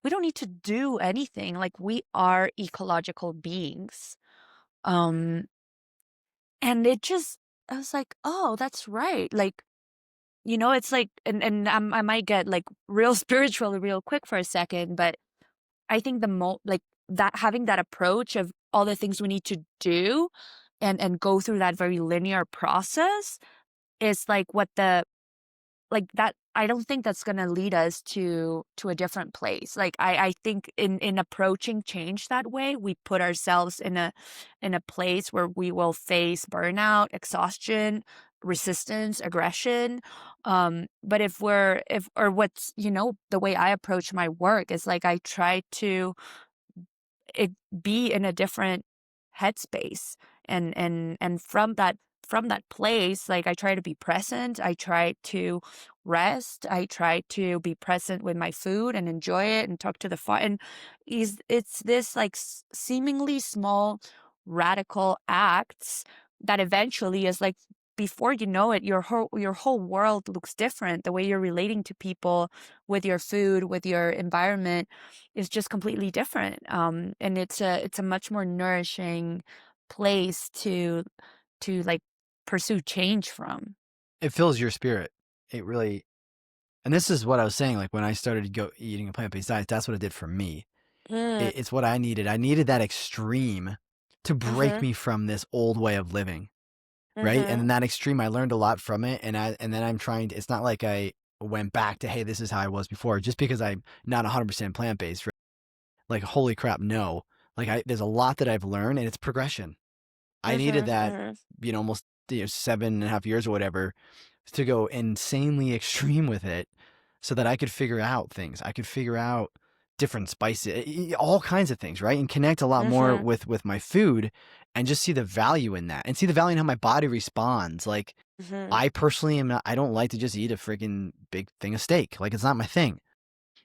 we don't need to do anything. Like we are ecological beings. And it just, I was like, oh, that's right. Like, it's like, and I might get like real spiritual real quick for a second, but I think like that having that approach of all the things we need to do and go through that very linear process is like like that. I don't think that's going to lead us to a different place. Like I think in approaching change that way, we put ourselves in a place where we will face burnout, exhaustion, resistance, aggression. But what's, the way I approach my work is like I try to be in a different headspace and from that place, like I try to be present. I try to rest. I try to be present with my food and enjoy it and talk to the fire. And it's this like seemingly small radical acts that eventually is like, before you know it, your whole world looks different. The way you're relating to people, with your food, with your environment, is just completely different. And it's a much more nourishing place to like pursue change from. It fills your spirit. It really, and this is what I was saying. Like when I started eating a plant-based diet, that's what it did for me. It's what I needed. I needed that extreme to break me from this old way of living. Right. And in that extreme, I learned a lot from it. And then I'm trying to, it's not like I went back to, hey, this is how I was before, just because I'm not 100% plant-based. Right? Like, holy crap, no. Like there's a lot that I've learned and it's progression. I needed that, almost 7.5 years or whatever to go insanely extreme with it so that I could figure out things. I could figure out different spices, all kinds of things, right? And connect a lot more with my food and just see the value in that and see the value in how my body responds. Like I personally I don't like to just eat a freaking big thing of steak. Like it's not my thing,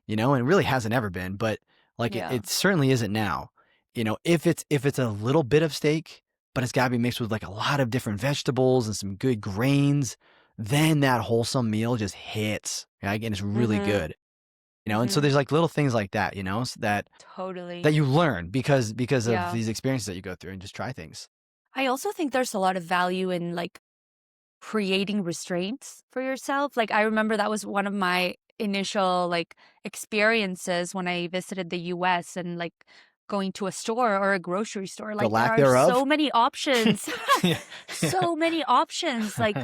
and it really hasn't ever been, but like it certainly isn't now. If it's a little bit of steak, but it's gotta be mixed with like a lot of different vegetables and some good grains, then that wholesome meal just hits, right? And it's really good. And so there's like little things like that, so that Totally. you learn because of these experiences that you go through and just try things. I also think there's a lot of value in like creating restraints for yourself. Like I remember that was one of my initial like experiences when I visited the US and like going to a store or a grocery store. Like there are thereof. so many options. So many options. Like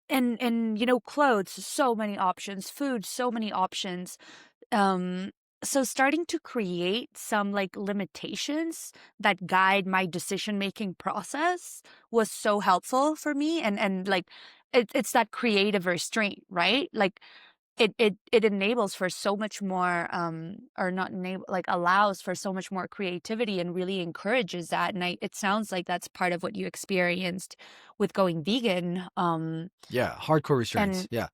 and clothes, so many options, food, so many options. So starting to create some like limitations that guide my decision-making process was so helpful for me. And like it's that creative restraint, right? Like it enables for so much more or not enable, like allows for so much more creativity and really encourages that. And it sounds like that's part of what you experienced with going vegan. Yeah, hardcore restraints. And yeah.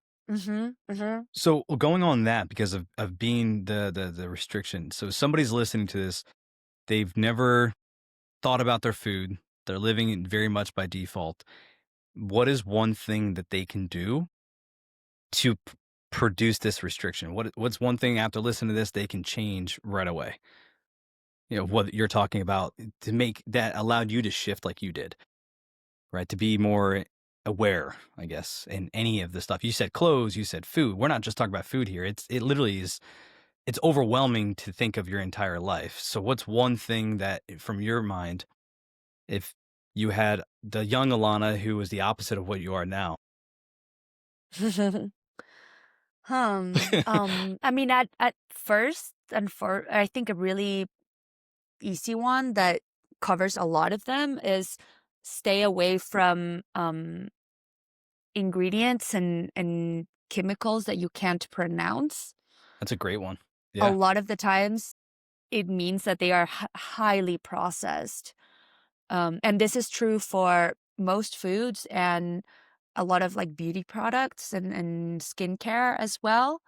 So going on that, because of being the restriction. So somebody's listening to this, they've never thought about their food. They're living very much by default. What is one thing that they can do to produce this restriction? What's one thing after listening to this they can change right away? What you're talking about to make that allowed you to shift like you did, right? To be more aware, I guess, in any of the stuff. You said clothes, you said food. We're not just talking about food here. It literally is, it's overwhelming to think of your entire life. So what's one thing that from your mind, if you had the young Alana who was the opposite of what you are now? I mean, at first, and I think a really easy one that covers a lot of them is stay away from ingredients and chemicals that you can't pronounce. That's a great one. A lot of the times, it means that they are highly processed, and this is true for most foods and a lot of like beauty products and skincare as well,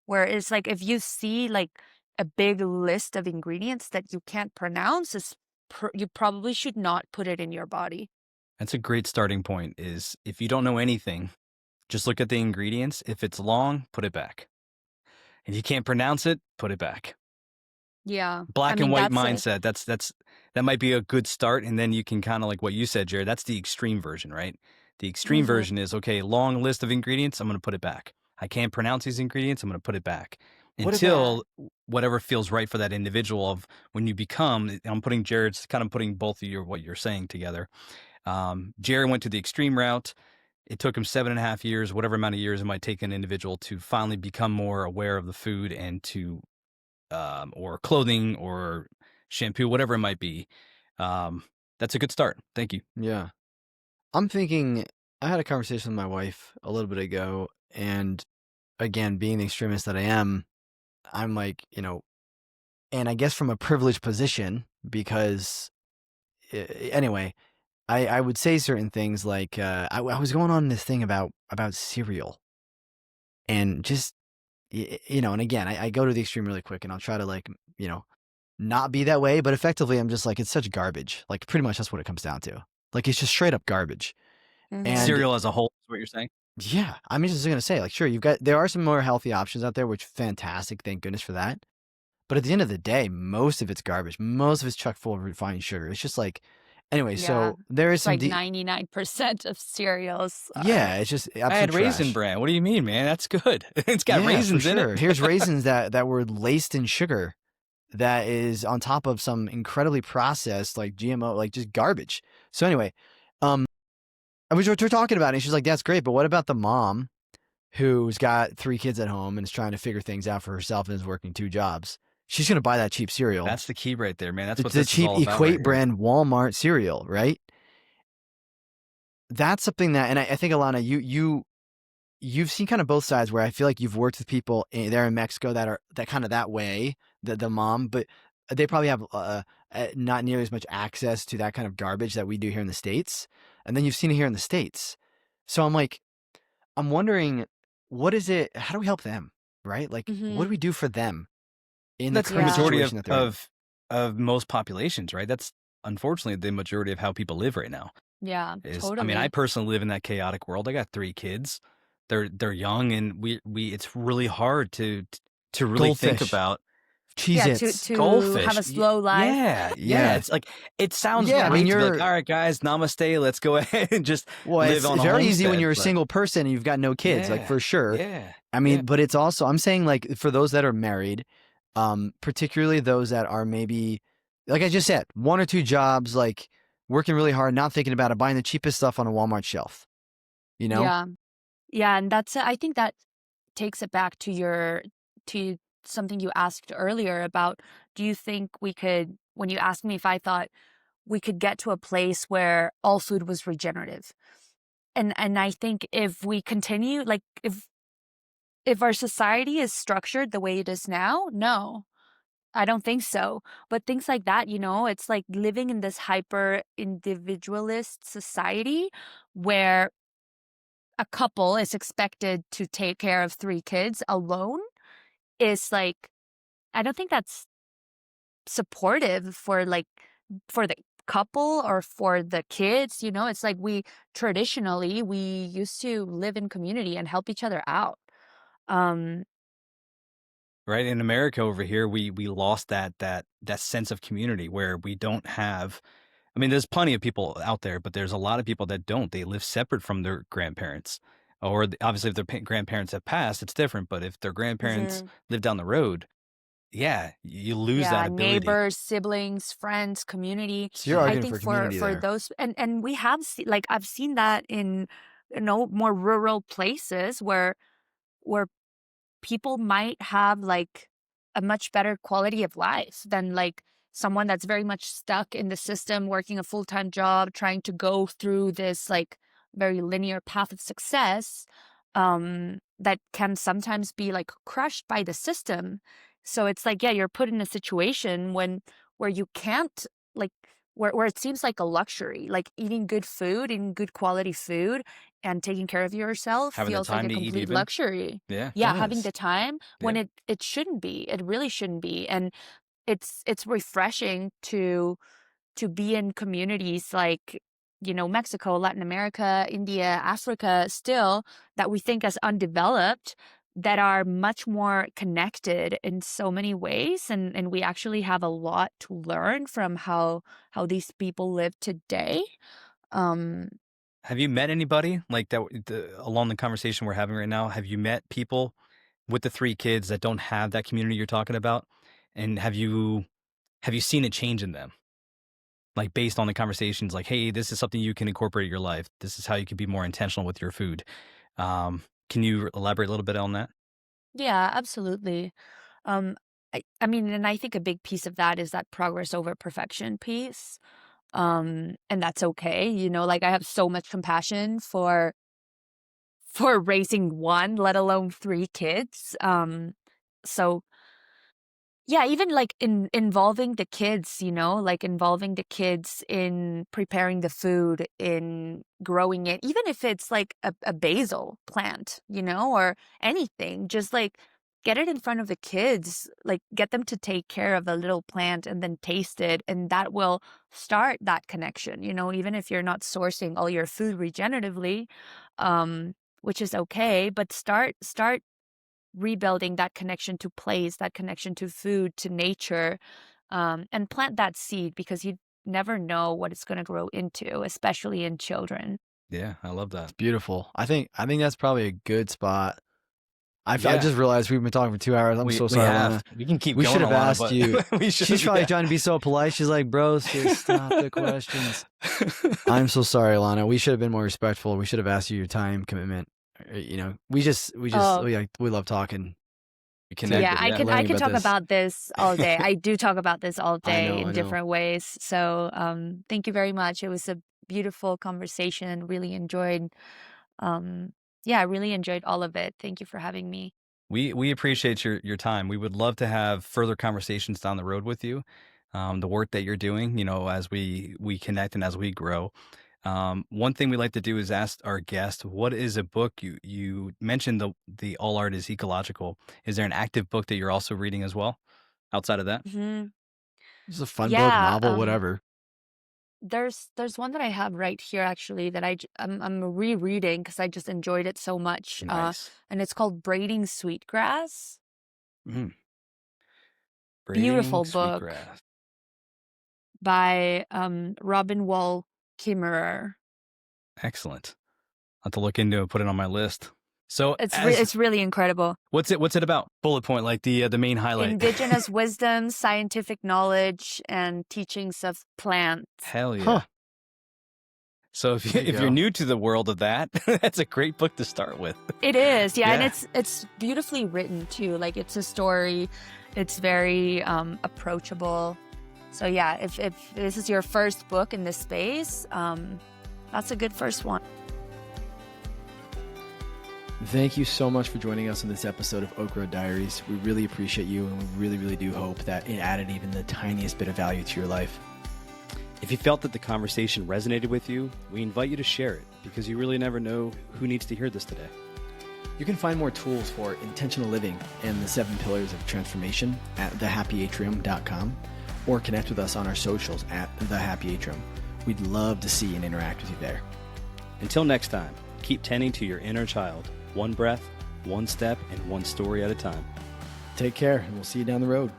where it's like if you see like a big list of ingredients that you can't pronounce, you probably should not put it in your body. That's a great starting point. Is if you don't know anything, just look at the ingredients. If it's long, put it back. If you can't pronounce it, put it back. Yeah. Black and white mindset. That might be a good start. And then you can kind of like what you said, Jared, that's the extreme version, right? The extreme version is, okay, long list of ingredients, I'm going to put it back. I can't pronounce these ingredients, I'm going to put it back. Until whatever feels right for that individual of when you become, I'm putting Jared's kind of putting both of what you're saying together. Jared went to the extreme route. It took him 7.5 years, whatever amount of years it might take an individual to finally become more aware of the food and to, or clothing or shampoo, whatever it might be. That's a good start. Thank you. Yeah. I'm thinking, I had a conversation with my wife a little bit ago, and again, being the extremist that I am, I'm like, and I guess from a privileged position, because anyway, I would say certain things like, I was going on this thing about cereal, and just, and again, I go to the extreme really quick, and I'll try to like, not be that way, but effectively I'm just like, it's such garbage. Like pretty much that's what it comes down to. Like it's just straight up garbage. And cereal as a whole is what you're saying? Yeah. I'm just going to say, like, sure, there are some more healthy options out there, which fantastic. Thank goodness for that. But at the end of the day, most of it's garbage. Most of it's chock full of refined sugar. It's just like, anyway, so there is some like 99% of cereals. Yeah, it's just I had Raisin Bran. What do you mean, man? That's good. It's got raisins in it. Here's raisins that were laced in sugar that is on top of some incredibly processed, like GMO, like just garbage. So anyway, we're talking about it, and she's like, that's great, but what about the mom who's got 3 kids at home and is trying to figure things out for herself and is working 2 jobs? She's going to buy that cheap cereal. That's the key right there, man. That's what the this cheap is all about Equate right brand Walmart cereal, right? That's something that, and I think, Alana, you've seen kind of both sides, where I feel like you've worked with people there in Mexico that are that kind of that way, the mom, but they probably have not nearly as much access to that kind of garbage that we do here in the States. And then you've seen it here in the States. So I'm wondering, what is it? How do we help them? Right? Like, what do we do for them in the That's the current majority situation that they're in? of most populations, right? That's unfortunately the majority of how people live right now. Yeah, I mean, I totally. personally live in that chaotic world. I got 3 kids. They're young, and we it's really hard to really think Goldfish, about Yeah, Cheez-Its. to have goldfish. a slow life. Yeah. Yeah. It's like, it sounds Yeah, I mean, great to be like, you're all right, guys, namaste. Let's go ahead and just well, live it's on a very easy when homestead. you're a But single person and you've got no kids, like yeah, for sure. yeah, I yeah. mean, but it's also, I'm saying, like, for those that are married, particularly those that are maybe, like I just said, 1 or 2 jobs, like working really hard, not thinking about it, buying the cheapest stuff on a Walmart shelf, you know? Yeah. Yeah, and that's I think that takes it back to something you asked earlier about, do you think we could, when you asked me if I thought we could get to a place where all food was regenerative. And I think if we continue, like, if our society is structured the way it is now, no, I don't think so. But things like that, it's like living in this hyper individualist society where a couple is expected to take care of 3 kids alone is like, I don't think that's supportive for the couple or for the kids. It's like, we used to live in community and help each other out. Um Right. In America over here, we lost that sense of community where we don't have. I mean, there's plenty of people out there, but there's a lot of people that don't. They live separate from their grandparents, or obviously, if their grandparents have passed, it's different. But if their grandparents mhm. live down the road, yeah, you lose that Yeah, ability. neighbors, siblings, friends, community. So you're I arguing think for for community for there. those, and we have like, I've seen that in, more rural places where people might have like a much better quality of life than like someone that's very much stuck in the system, working a full-time job, trying to go through this like very linear path of success, that can sometimes be like crushed by the system. So it's like, yeah, you're put in a situation where you can't, like, where it seems like a luxury, like eating good food, eating good quality food, and taking care of yourself Having the feels like time a to eat, complete even. luxury. Yeah, Yeah, having the time when yeah. it shouldn't be. It really shouldn't be. And it's refreshing to be in communities like, Mexico, Latin America, India, Africa, still, that we think as undeveloped, that are much more connected in so many ways, and we actually have a lot to learn from how these people live today. Um Have you met anybody like that along the conversation we're having right now? Have you met people with the 3 kids that don't have that community you're talking about? And have you seen a change in them? Like, based on the conversations, like, hey, this is something you can incorporate in your life. This is how you can be more intentional with your food. Can you elaborate a little bit on that? yeah, absolutely. Um I mean, and I think a big piece of that is that progress over perfection piece. And that's okay. Like, I have so much compassion for raising 1, let alone 3 kids. So yeah, even like involving the kids, like involving the kids in preparing the food, in growing it, even if it's like a basil plant, or anything, just like get it in front of the kids, like get them to take care of a little plant and then taste it. And that will start that connection, even if you're not sourcing all your food regeneratively, which is okay, but start rebuilding that connection to place, that connection to food, to nature, and plant that seed, because you never know what it's going to grow into, especially in children. Yeah, I love that. It's beautiful. I think that's probably a good spot. I Yeah, just realized we've been talking for 2 hours. I'm so we sorry, have. Alana. We can keep We should going, have Alana, asked you. but we should She's have. probably trying to be so polite. She's like, bros, just stop the questions. I'm so sorry, Alana. We should have been more respectful. We should have asked you your time commitment. Oh, we love talking, We yeah, connected, I yeah. can I learning can about talk this. about this all day. I do talk about this all day I in know. different ways. So, thank you very much. It was a beautiful conversation. Really enjoyed, um, yeah, I really enjoyed all of it. Thank you for having me. We appreciate your time. We would love to have further conversations down the road with you. The work that you're doing, as we connect and as we grow. One thing we like to do is ask our guest, what is a book you mentioned the all art is ecological. Is there an active book that you're also reading as well outside of that? Hmm. This is a fun book, Yeah, novel, whatever. there's one that I have right here actually that I'm rereading because I just enjoyed it so much. Nice. And it's called Braiding Sweetgrass. Mm. Braiding Beautiful book sweetgrass. by Robin Wall Kimmerer. Excellent. I'll have to look into it, put it on my list. So It's really incredible. What's it about? Bullet point, like the main highlight. Indigenous wisdom, scientific knowledge, and teachings of plants. Hell yeah. Huh. So if you're new to the world of that, that's a great book to start with. It is, yeah, and it's beautifully written too. Like it's a story, it's very approachable. So yeah, if this is your first book in this space, that's a good first one. Thank you so much for joining us on this episode of Oak Road Diaries. We really appreciate you, and we really, really do hope that it added even the tiniest bit of value to your life. If you felt that the conversation resonated with you, we invite you to share it, because you really never know who needs to hear this today. You can find more tools for intentional living and the 7 pillars of transformation at thehappyatrium.com, or connect with us on our socials at thehappyatrium. We'd love to see and interact with you there. Until next time, keep tending to your inner child, one breath, one step, and one story at a time. Take care, and we'll see you down the road.